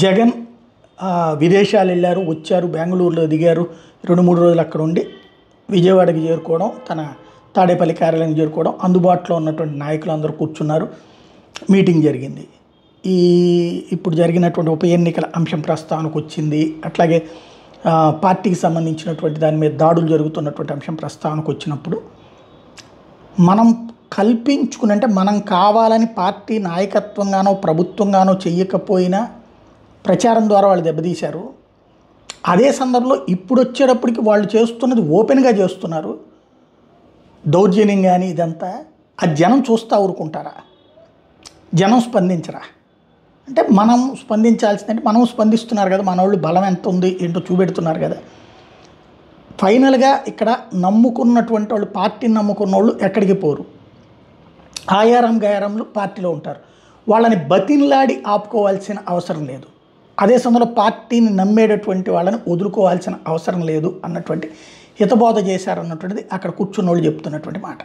జగన్ విదేశాలు వెళ్ళారు, వచ్చారు, బెంగళూరులో దిగారు, 2-3 రోజులు అక్కడ ఉండి విజయవాడకి చేరుకోవడం, తన తాడేపల్లి కార్యాలయం చేరుకోవడం, అందుబాటులో ఉన్నటువంటి నాయకులు అందరూ కూర్చున్నారు, మీటింగ్ జరిగింది. ఇప్పుడు జరిగినటువంటి ఉప ఎన్నికల అంశం ప్రస్తావనకు వచ్చింది. అట్లాగే పార్టీకి సంబంధించినటువంటి దాని మీద దాడులు జరుగుతున్నటువంటి అంశం ప్రస్తావనకు వచ్చినప్పుడు మనం కల్పించుకుని, అంటే మనం కావాలని పార్టీ నాయకత్వంగానో ప్రభుత్వంగానో చెయ్యకపోయినా ప్రచారం ద్వారా వాళ్ళు దెబ్బతీశారు. అదే సందర్భంలో ఇప్పుడు వచ్చేటప్పటికి వాళ్ళు చేస్తున్నది ఓపెన్గా చేస్తున్నారు, దౌర్జన్యం కానీ ఇదంతా. ఆ జనం చూస్తూ ఊరుకుంటారా? జనం స్పందించరా? అంటే మనం స్పందించాల్సిందంటే మనం స్పందిస్తున్నారు కదా, మన వాళ్ళు బలం ఎంత ఉంది ఏంటో చూపెడుతున్నారు కదా. ఫైనల్గా ఇక్కడ నమ్ముకున్నటువంటి వాళ్ళు, పార్టీని నమ్ముకున్న వాళ్ళు ఎక్కడికి పోరు, ఆయారం గయారంలు పార్టీలో ఉంటారు. వాళ్ళని బతిన్లాడి ఆపుకోవాల్సిన అవసరం లేదు. అదే సమయంలో పార్టీని నమ్మేటటువంటి వాళ్ళని వదులుకోవాల్సిన అవసరం లేదు అన్నటువంటి హితబోధ చేశారన్నటువంటిది అక్కడ కూర్చున్న వాళ్ళు చెప్తున్నటువంటి మాట.